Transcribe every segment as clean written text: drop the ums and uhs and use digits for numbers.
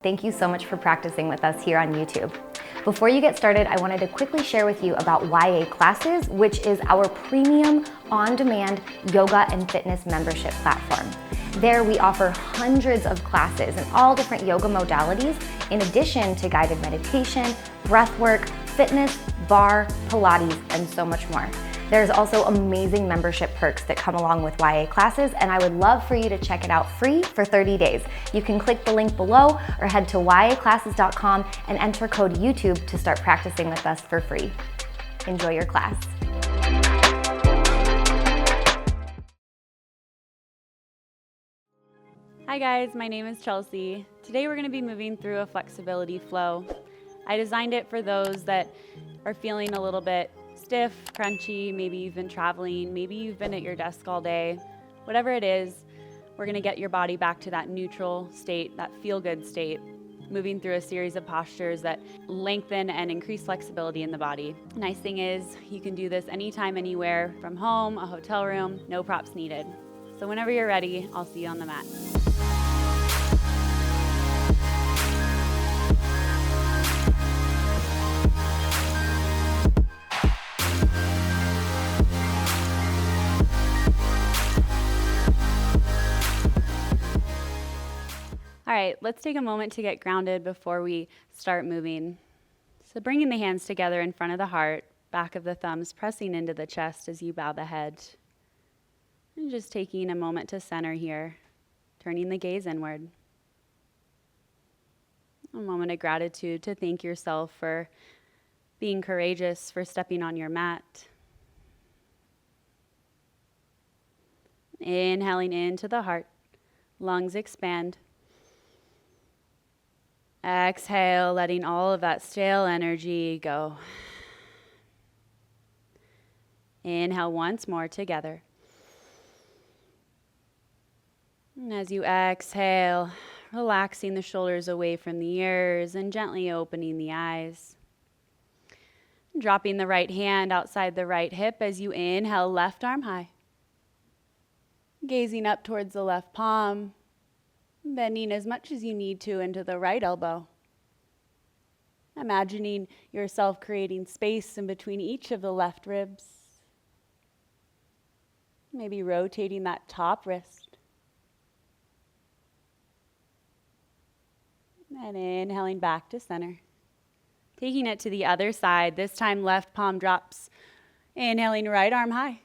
Thank you so much for practicing with us here on YouTube. Before you get started, I wanted to quickly share with you about YA Classes, which is our premium on-demand yoga and fitness membership platform. There we offer hundreds of classes in all different yoga modalities, in addition to guided meditation, breath work, fitness, bar, Pilates, and so much more. There's also amazing membership perks that come along with YA Classes, and I would love for you to check it out free for 30 days. You can click the link below or head to yaclasses.com and enter code YouTube to start practicing with us for free. Enjoy your class. Hi guys, my name is Chelsea. Today we're going to be moving through a flexibility flow. I designed it for those that are feeling a little bit stiff, crunchy, maybe you've been traveling, maybe you've been at your desk all day. Whatever it is, we're going to get your body back to that neutral state, that feel-good state, moving through a series of postures that lengthen and increase flexibility in the body. Nice thing is you can do this anytime, anywhere, from home, a hotel room, no props needed. So whenever you're ready, I'll see you on the mat. All right, let's take a moment to get grounded before we start moving. So bringing the hands together in front of the heart, back of the thumbs pressing into the chest as you bow the head. And just taking a moment to center here, turning the gaze inward. A moment of gratitude to thank yourself for being courageous, for stepping on your mat. Inhaling into the heart, lungs expand. Exhale, letting all of that stale energy go. Inhale once more together. And as you exhale, relaxing the shoulders away from the ears and gently opening the eyes. Dropping the right hand outside the right hip as you inhale, left arm high. Gazing up towards the left palm. Bending as much as you need to into the right elbow. Imagining yourself creating space in between each of the left ribs. Maybe rotating that top wrist. And inhaling back to center. Taking it to the other side. This time left palm drops. Inhaling right arm high.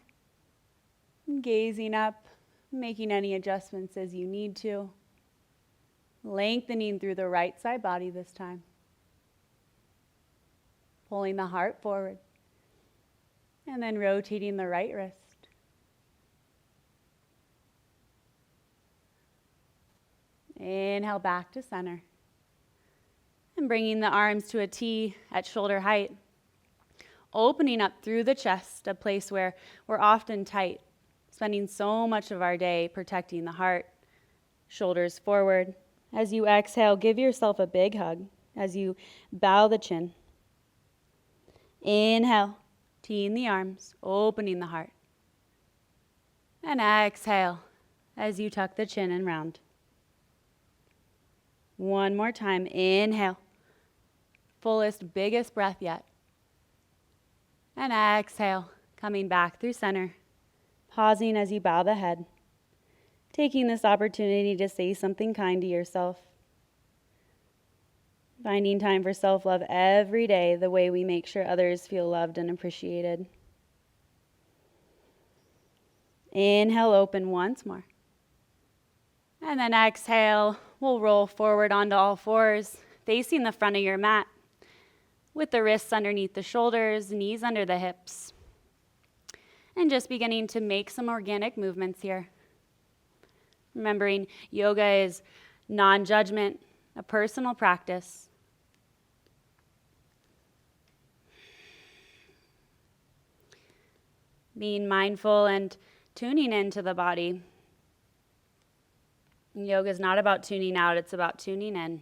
Gazing up, making any adjustments as you need to. Lengthening through the right side body this time. Pulling the heart forward. And then rotating the right wrist. Inhale back to center. And bringing the arms to a T at shoulder height. Opening up through the chest, a place where we're often tight. Spending so much of our day protecting the heart. Shoulders forward. As you exhale, give yourself a big hug as you bow the chin. Inhale, teeing the arms, opening the heart. And exhale as you tuck the chin and round. One more time, inhale. Fullest, biggest breath yet. And exhale, coming back through center. Pausing as you bow the head. Taking this opportunity to say something kind to yourself. Finding time for self-love every day, the way we make sure others feel loved and appreciated. Inhale, open once more. And then exhale, we'll roll forward onto all fours, facing the front of your mat, with the wrists underneath the shoulders, knees under the hips. And just beginning to make some organic movements here. Remembering yoga is non-judgment, a personal practice. Being mindful and tuning into the body. Yoga is not about tuning out, it's about tuning in.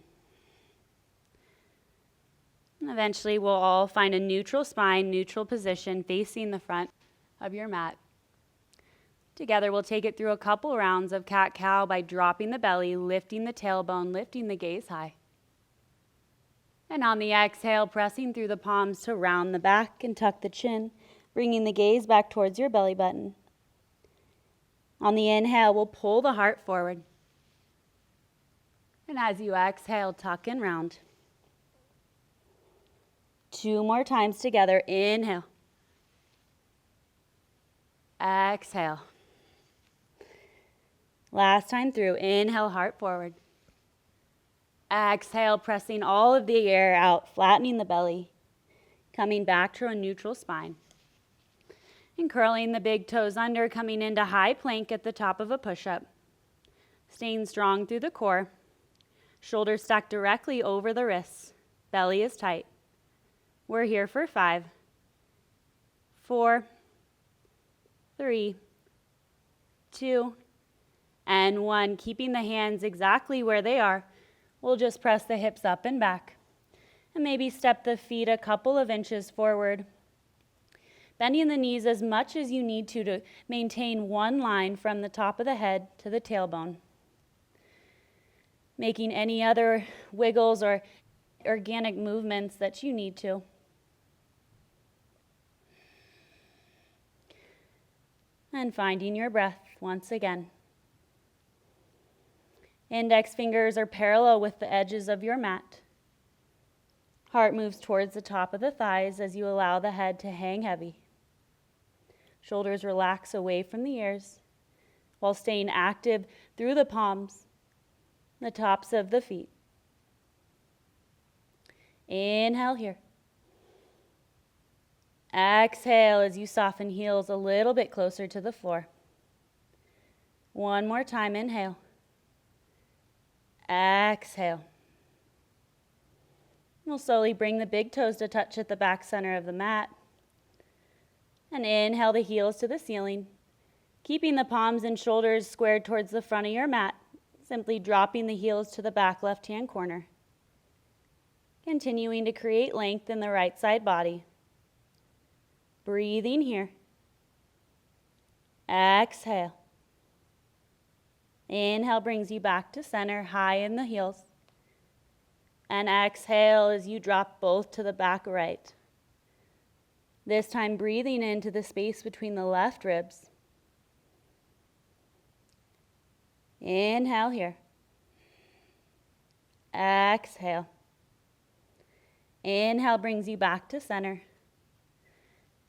And eventually we'll all find a neutral spine, neutral position facing the front of your mat. Together, we'll take it through a couple rounds of cat-cow by dropping the belly, lifting the tailbone, lifting the gaze high. And on the exhale, pressing through the palms to round the back and tuck the chin, bringing the gaze back towards your belly button. On the inhale, we'll pull the heart forward. And as you exhale, tuck and round. 2 more times together. Inhale. Exhale. Last time through. Inhale, heart forward. Exhale, pressing all of the air out, flattening the belly. Coming back to a neutral spine. And curling the big toes under, coming into high plank at the top of a push-up. Staying strong through the core. Shoulders stacked directly over the wrists. Belly is tight. We're here for 5, 4, 3, 2, and 1. Keeping the hands exactly where they are. We'll just press the hips up and back. And maybe step the feet a couple of inches forward. Bending the knees as much as you need to maintain one line from the top of the head to the tailbone. Making any other wiggles or organic movements that you need to. And finding your breath once again. Index fingers are parallel with the edges of your mat. Heart moves towards the top of the thighs as you allow the head to hang heavy. Shoulders relax away from the ears while staying active through the palms, the tops of the feet. Inhale here. Exhale as you soften heels a little bit closer to the floor. One more time, inhale. Exhale. We'll slowly bring the big toes to touch at the back center of the mat. And inhale the heels to the ceiling, keeping the palms and shoulders squared towards the front of your mat, simply dropping the heels to the back left-hand corner. Continuing to create length in the right side body. Breathing here. Exhale. Inhale brings you back to center, high in the heels. And exhale as you drop both to the back right. This time breathing into the space between the left ribs. Inhale here. Exhale. Inhale brings you back to center.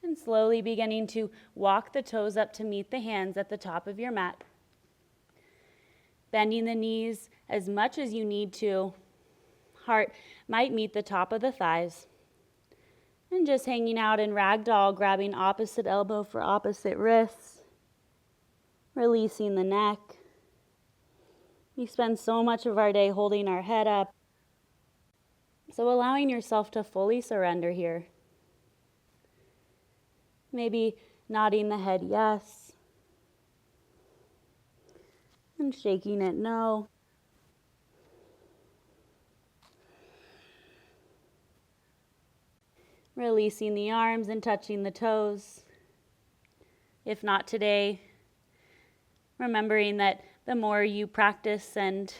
And slowly beginning to walk the toes up to meet the hands at the top of your mat. Bending the knees as much as you need to. Heart might meet the top of the thighs. And just hanging out in ragdoll, grabbing opposite elbow for opposite wrists. Releasing the neck. We spend so much of our day holding our head up. So allowing yourself to fully surrender here. Maybe nodding the head yes. And shaking it no. Releasing the arms and touching the toes. If not today, remembering that the more you practice and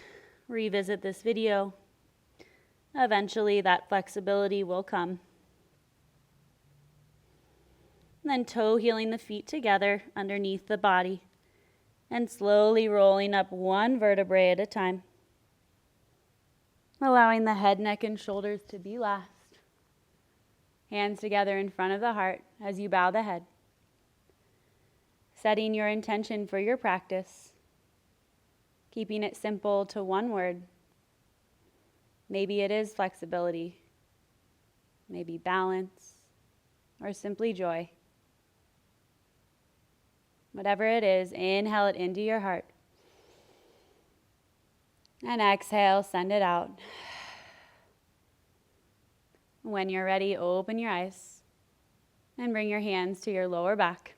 revisit this video, eventually that flexibility will come. And then toe heeling the feet together underneath the body and slowly rolling up one vertebrae at a time. Allowing the head, neck, and shoulders to be last. Hands together in front of the heart as you bow the head. Setting your intention for your practice. Keeping it simple to one word. Maybe it is flexibility. Maybe balance. Or simply joy. Whatever it is, inhale it into your heart. And exhale, send it out. When you're ready, open your eyes and bring your hands to your lower back.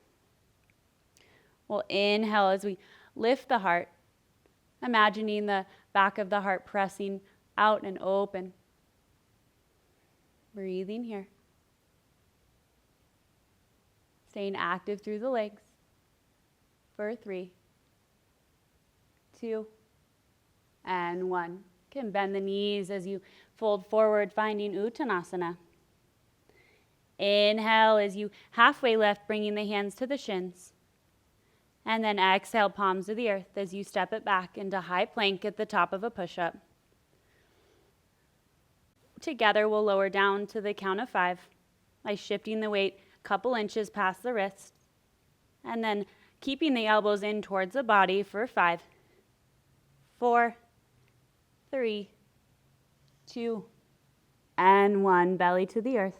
We'll inhale as we lift the heart, imagining the back of the heart pressing out and open. Breathing here. Staying active through the legs for 3, 2, and 1. You can bend the knees as you fold forward, finding Uttanasana. Inhale as you halfway lift, bringing the hands to the shins. And then exhale, palms to the earth as you step it back into high plank at the top of a push-up. Together, we'll lower down to the count of 5 by shifting the weight a couple inches past the wrist. And then keeping the elbows in towards the body for 5, 4, 3, 2, and 1. Belly to the earth.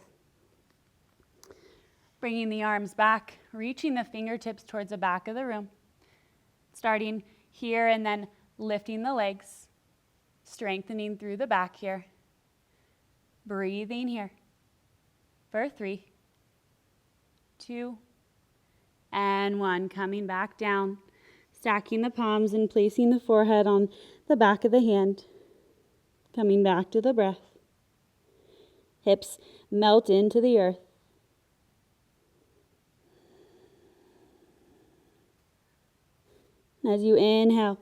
Bringing the arms back, reaching the fingertips towards the back of the room. Starting here and then lifting the legs, strengthening through the back here. Breathing here for 3, 2, and 1. Coming back down, stacking the palms and placing the forehead on the back of the hand. Coming back to the breath. Hips melt into the earth. As you inhale,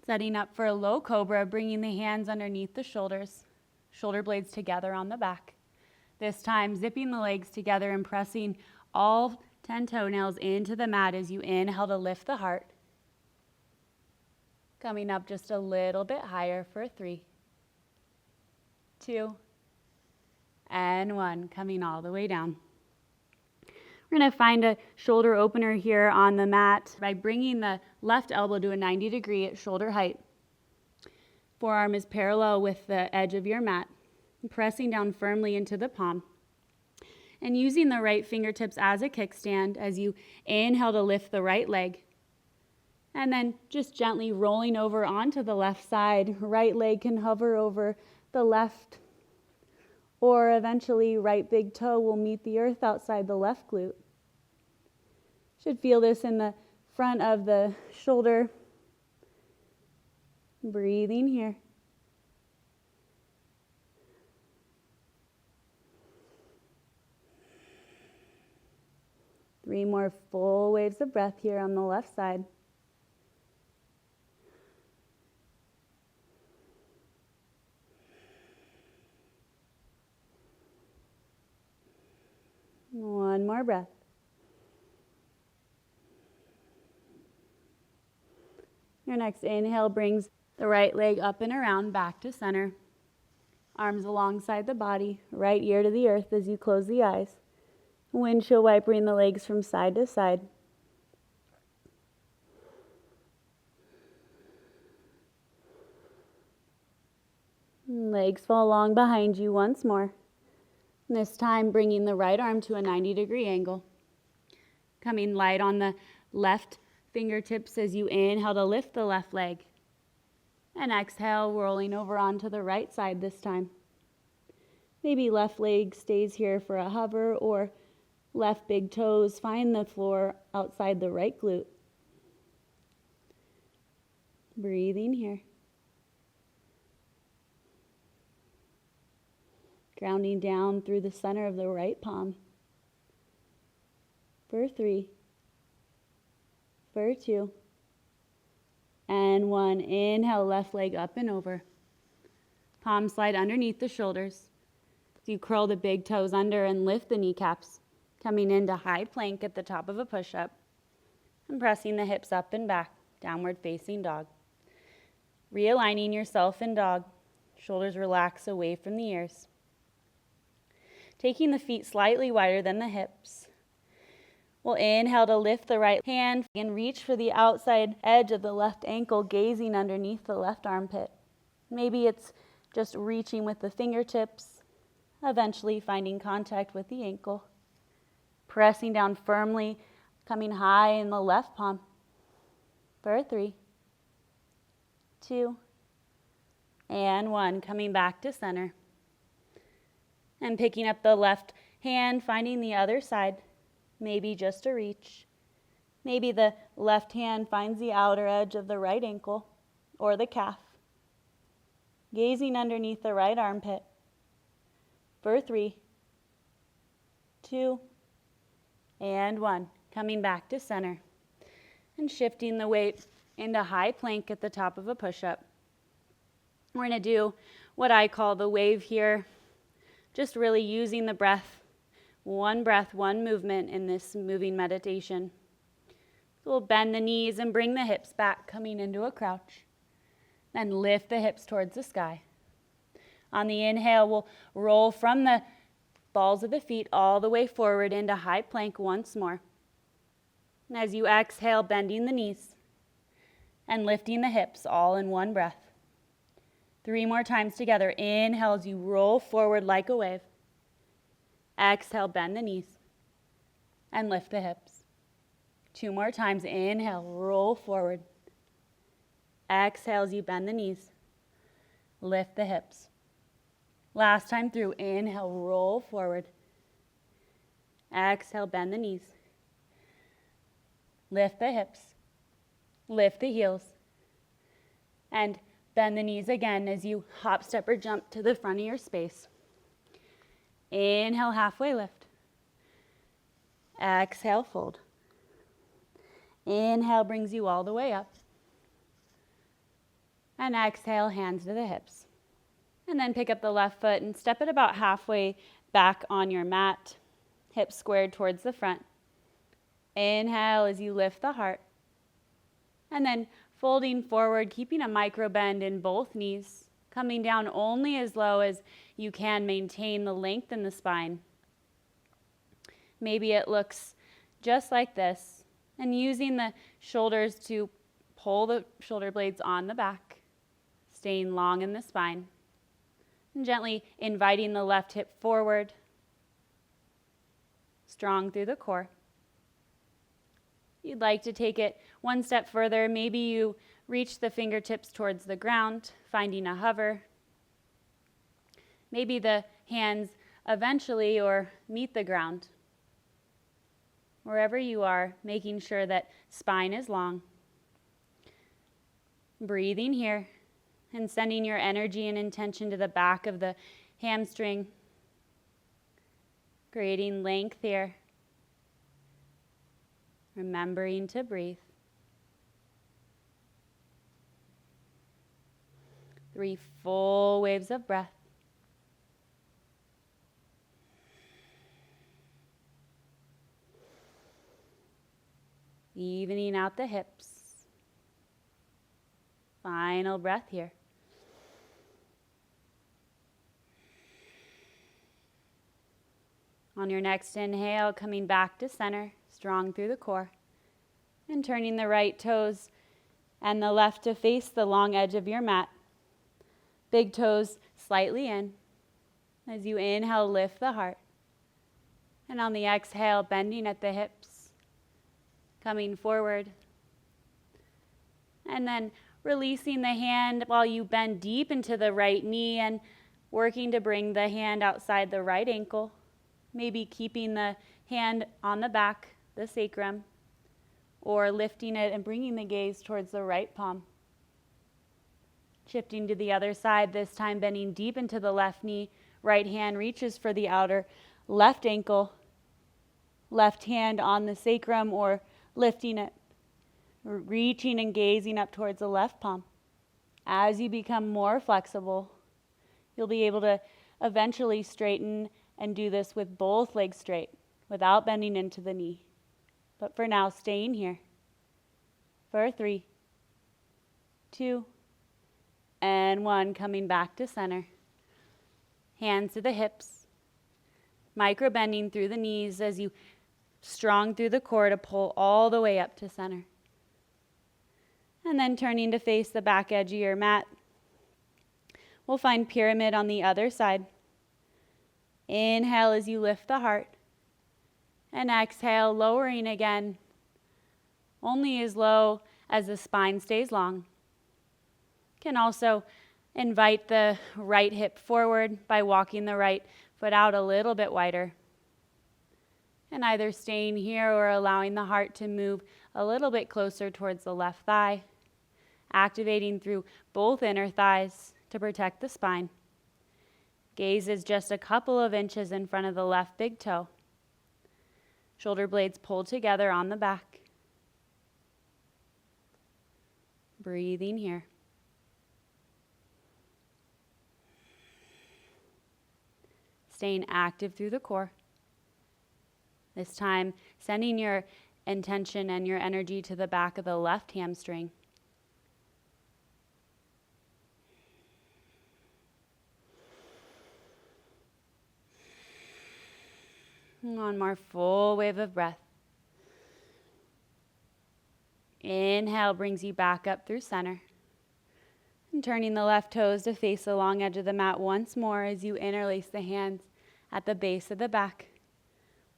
setting up for a low cobra, bringing the hands underneath the shoulders, shoulder blades together on the back. This time, zipping the legs together and pressing all 10 toenails into the mat as you inhale to lift the heart. Coming up just a little bit higher for 3, 2, and 1. Coming all the way down. We're going to find a shoulder opener here on the mat by bringing the left elbow to a 90 degree at shoulder height. Forearm is parallel with the edge of your mat, pressing down firmly into the palm. And using the right fingertips as a kickstand as you inhale to lift the right leg. And then just gently rolling over onto the left side. Right leg can hover over the left, or eventually right big toe will meet the earth outside the left glute. Should feel this in the front of the shoulder. Breathing here. Three more full waves of breath here on the left side. One more breath. Your next inhale brings the right leg up and around, back to center. Arms alongside the body, right ear to the earth as you close the eyes. Windshield wipering the legs from side to side. Legs fall long behind you once more. This time bringing the right arm to a 90 degree angle. Coming light on the left fingertips as you inhale to lift the left leg. And exhale, rolling over onto the right side this time. Maybe left leg stays here for a hover, or left big toes find the floor outside the right glute. Breathing here. Grounding down through the center of the right palm. For 3, for 2, and 1. Inhale, left leg up and over. Palms slide underneath the shoulders. So you curl the big toes under and lift the kneecaps, coming into high plank at the top of a push-up, and pressing the hips up and back, downward facing dog. Realigning yourself in dog. Shoulders relax away from the ears. Taking the feet slightly wider than the hips. We'll inhale to lift the right hand and reach for the outside edge of the left ankle, gazing underneath the left armpit. Maybe it's just reaching with the fingertips, eventually finding contact with the ankle. Pressing down firmly, coming high in the left palm. For 3, 2, and 1. Coming back to center. And picking up the left hand, finding the other side. Maybe just a reach. Maybe the left hand finds the outer edge of the right ankle or the calf. Gazing underneath the right armpit. For 3, 2, and 1. Coming back to center. And shifting the weight into high plank at the top of a push-up. We're going to do what I call the wave here, just really using the breath, one movement in this moving meditation. So we'll bend the knees and bring the hips back, coming into a crouch. Then lift the hips towards the sky. On the inhale, we'll roll from the balls of the feet all the way forward into high plank once more. And as you exhale, bending the knees and lifting the hips all in one breath. 3 more times together. Inhale as you roll forward like a wave. Exhale, bend the knees and lift the hips. 2 more times. Inhale, roll forward. Exhale as you bend the knees. Lift the hips. Last time through. Inhale, roll forward. Exhale, bend the knees. Lift the hips. Lift the heels. And bend the knees again as you hop, step, or jump to the front of your space. Inhale, halfway lift. Exhale, fold. Inhale brings you all the way up. And exhale, hands to the hips. And then pick up the left foot and step it about halfway back on your mat, hips squared towards the front. Inhale as you lift the heart. And then folding forward, keeping a micro bend in both knees, coming down only as low as you can, maintain the length in the spine. Maybe it looks just like this, and using the shoulders to pull the shoulder blades on the back, staying long in the spine, and gently inviting the left hip forward, strong through the core. You'd like to take it one step further. Maybe you reach the fingertips towards the ground, finding a hover. Maybe the hands eventually or meet the ground. Wherever you are, making sure that spine is long. Breathing here and sending your energy and intention to the back of the hamstring, creating length here. Remembering to breathe. 3 full waves of breath. Evening out the hips. Final breath here. On your next inhale, coming back to center, strong through the core, and turning the right toes and the left to face the long edge of your mat. Big toes slightly in. As you inhale, lift the heart. And on the exhale, bending at the hips, coming forward. And then releasing the hand while you bend deep into the right knee and working to bring the hand outside the right ankle. Maybe keeping the hand on the back, the sacrum, or lifting it and bringing the gaze towards the right palm. Shifting to the other side, this time bending deep into the left knee. Right hand reaches for the outer left ankle. Left hand on the sacrum or lifting it. Reaching and gazing up towards the left palm. As you become more flexible, you'll be able to eventually straighten and do this with both legs straight without bending into the knee. But for now, staying here for 3, 2, and 1, coming back to center. Hands to the hips, micro bending through the knees as you strong through the core to pull all the way up to center. And then turning to face the back edge of your mat. We'll find pyramid on the other side. Inhale as you lift the heart. And exhale, lowering again, only as low as the spine stays long. Can also invite the right hip forward by walking the right foot out a little bit wider. And either staying here or allowing the heart to move a little bit closer towards the left thigh, activating through both inner thighs to protect the spine. Gaze is just a couple of inches in front of the left big toe. Shoulder blades pulled together on the back. Breathing here. staying active through the core. This time, sending your intention and your energy to the back of the left hamstring. One more full wave of breath. Inhale brings you back up through center. And turning the left toes to face the long edge of the mat once more as you interlace the hands at the base of the back,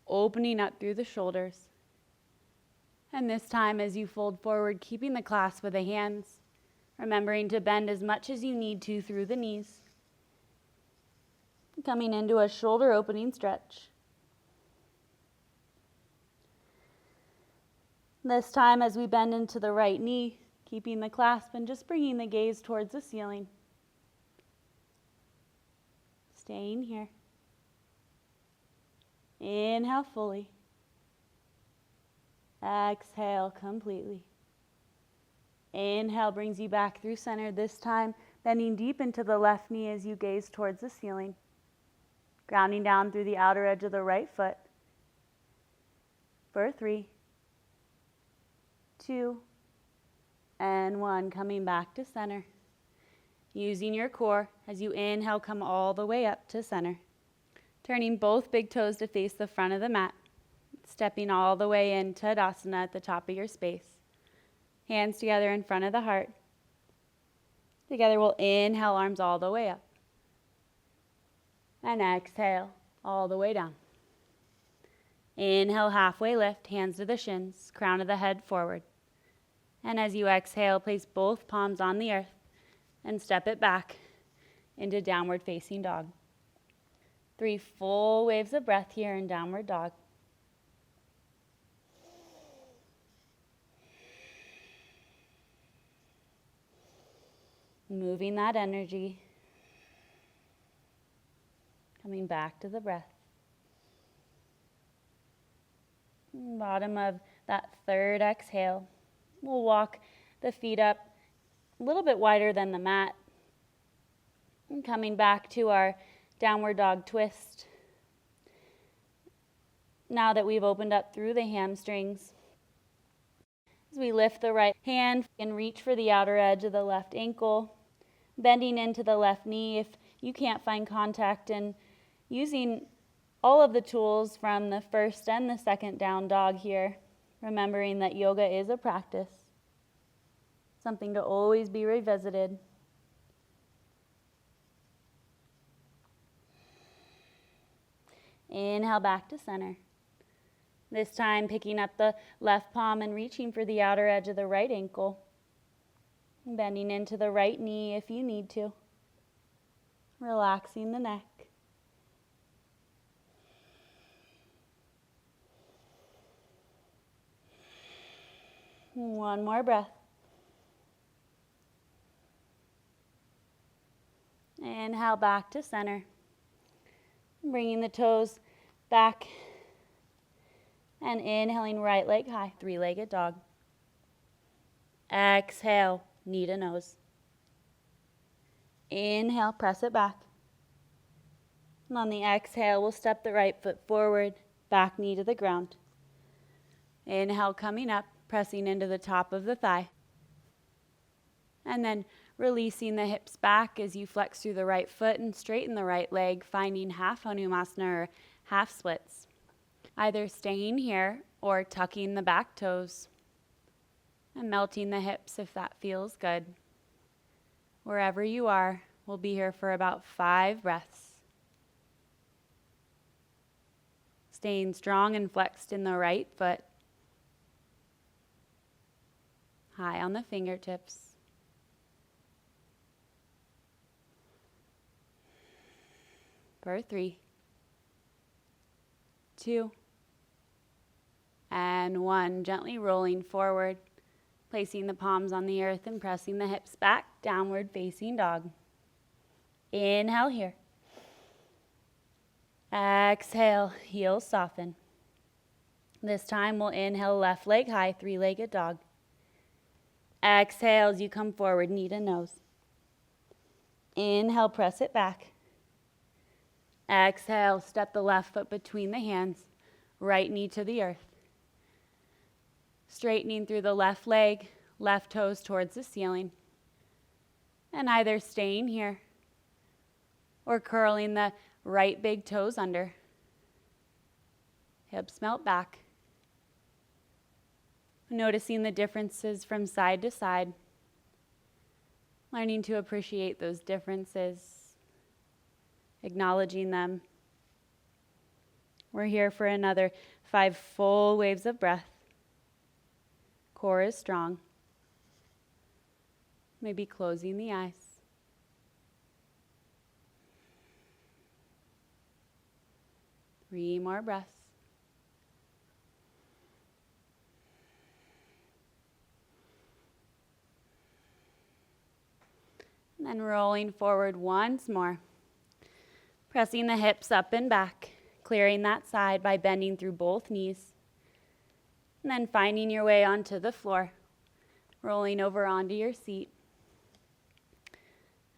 opening up through the shoulders. And this time as you fold forward, keeping the clasp of the hands, remembering to bend as much as you need to through the knees. Coming into a shoulder opening stretch. This time as we bend into the right knee, keeping the clasp and just bringing the gaze towards the ceiling. Staying here. Inhale fully. Exhale completely. Inhale brings you back through center, this time bending deep into the left knee as you gaze towards the ceiling. Grounding down through the outer edge of the right foot. For 3, 2, and 1. Coming back to center. Using your core as you inhale, come all the way up to center. Turning both big toes to face the front of the mat. Stepping all the way into Tadasana at the top of your space. Hands together in front of the heart. Together we'll inhale, arms all the way up. And exhale, all the way down. Inhale, halfway lift, hands to the shins, crown of the head forward. And as you exhale, place both palms on the earth and step it back into downward facing dog. 3 full waves of breath here in downward dog. Moving that energy. Coming back to the breath. Bottom of that third exhale. We'll walk the feet up a little bit wider than the mat. And coming back to our downward dog twist. Now that we've opened up through the hamstrings, as we lift the right hand and reach for the outer edge of the left ankle, bending into the left knee if you can't find contact, and using all of the tools from the first and the second down dog here, remembering that yoga is a practice, something to always be revisited. Inhale back to center. This time picking up the left palm and reaching for the outer edge of the right ankle. Bending into the right knee if you need to. Relaxing the neck. One more breath. Inhale back to center. Bringing the toes back. And inhaling right leg high, 3-legged dog. Exhale, knee to nose. Inhale, press it back. And on the exhale, we'll step the right foot forward, back knee to the ground. Inhale, coming up, pressing into the top of the thigh. And then releasing the hips back as you flex through the right foot and straighten the right leg, finding half Hanumasana or half splits. Either staying here or tucking the back toes and melting the hips if that feels good. Wherever you are, we'll be here for about 5 breaths. Staying strong and flexed in the right foot. High on the fingertips. For 3, 2, and 1. Gently rolling forward, placing the palms on the earth and pressing the hips back, downward facing dog. Inhale here. Exhale, heels soften. This time we'll inhale left leg high, 3-legged dog. Exhale as you come forward, knee to nose. Inhale, press it back. Exhale, step the left foot between the hands, right knee to the earth. Straightening through the left leg, left toes towards the ceiling. And either staying here or curling the right big toes under. Hips melt back. Noticing the differences from side to side. Learning to appreciate those differences. Acknowledging them. We're here for another 5 full waves of breath. Core is strong. Maybe closing the eyes. Three more breaths. And then rolling forward once more. Pressing the hips up and back, clearing that side by bending through both knees. And then finding your way onto the floor, rolling over onto your seat.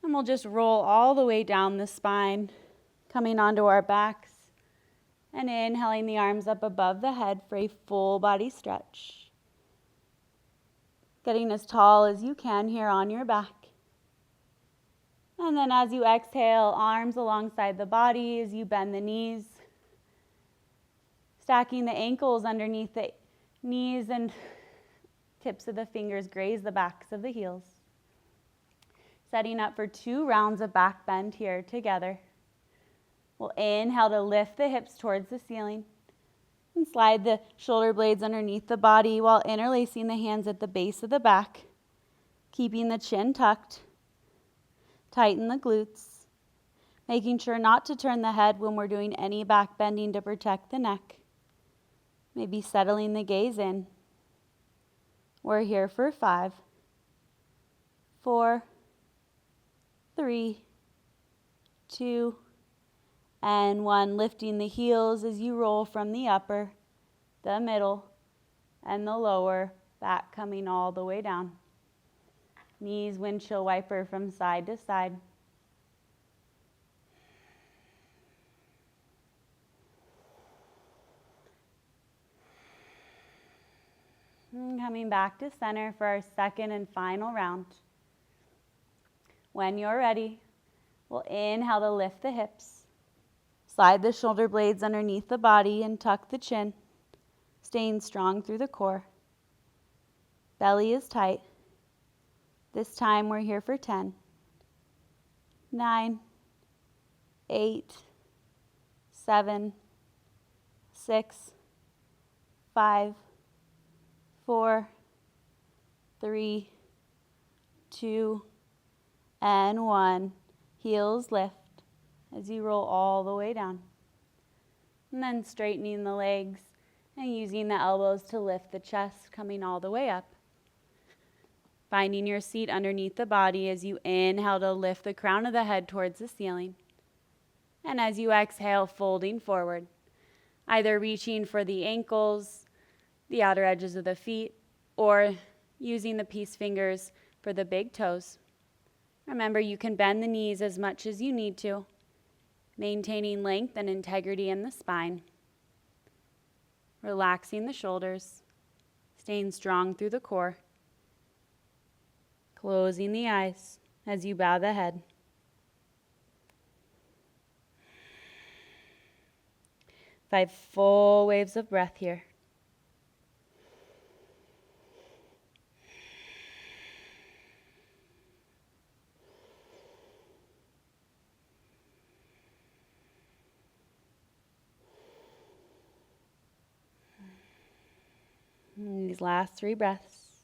And we'll just roll all the way down the spine, coming onto our backs, and inhaling the arms up above the head for a full body stretch. Getting as tall as you can here on your back. And then as you exhale, arms alongside the body as you bend the knees. Stacking the ankles underneath the knees and tips of the fingers graze the backs of the heels. Setting up for 2 rounds of back bend here together. We'll inhale to lift the hips towards the ceiling and slide the shoulder blades underneath the body while interlacing the hands at the base of the back, keeping the chin tucked. Tighten the glutes, making sure not to turn the head when we're doing any back bending to protect the neck. Maybe settling the gaze in. We're here for 5, 4, 3, 2, and 1. Lifting the heels as you roll from the upper, the middle, and the lower, back coming all the way down. Knees windshield wiper from side to side. And coming back to center for our second and final round. When you're ready, we'll inhale to lift the hips. Slide the shoulder blades underneath the body and tuck the chin, staying strong through the core. Belly is tight. This time we're here for 10, 9, 8, 7, 6, 5, 4, 3, 2, and 1. Heels lift as you roll all the way down. And then straightening the legs and using the elbows to lift the chest, coming all the way up. Finding your seat underneath the body as you inhale to lift the crown of the head towards the ceiling. And as you exhale, folding forward, either reaching for the ankles, the outer edges of the feet, or using the peace fingers for the big toes. Remember, you can bend the knees as much as you need to, maintaining length and integrity in the spine. Relaxing the shoulders, staying strong through the core. Closing the eyes as you bow the head. Five full waves of breath here. And these last 3 breaths,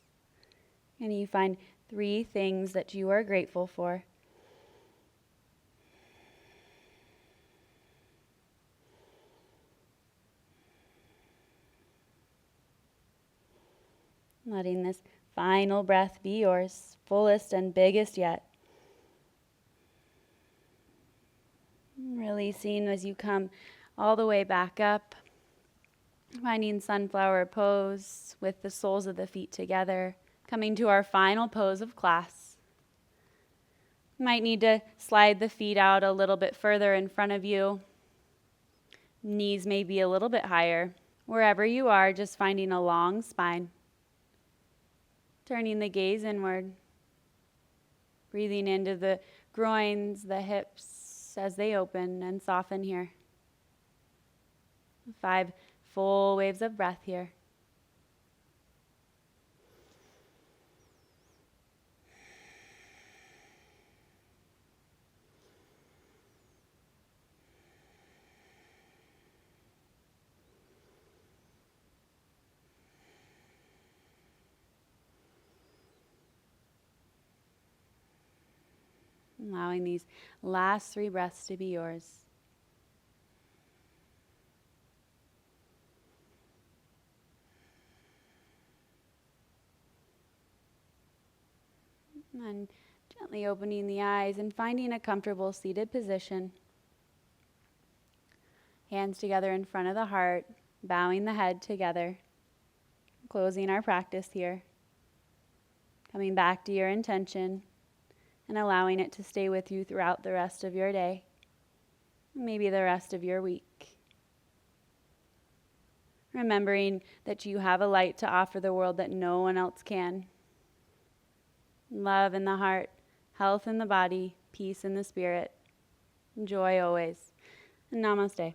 and you find 3 things that you are grateful for. Letting this final breath be yours, fullest and biggest yet. Releasing as you come all the way back up. Finding sunflower pose with the soles of the feet together. Coming to our final pose of class. Might need to slide the feet out a little bit further in front of you. Knees may be a little bit higher. Wherever you are, just finding a long spine. Turning the gaze inward. Breathing into the groins, the hips as they open and soften here. 5 full waves of breath here. Allowing these last 3 breaths to be yours. And gently opening the eyes and finding a comfortable seated position. Hands together in front of the heart, bowing the head together. Closing our practice here. Coming back to your intention and allowing it to stay with you throughout the rest of your day, maybe the rest of your week. Remembering that you have a light to offer the world that no one else can. Love in the heart, health in the body, peace in the spirit, joy always. And namaste.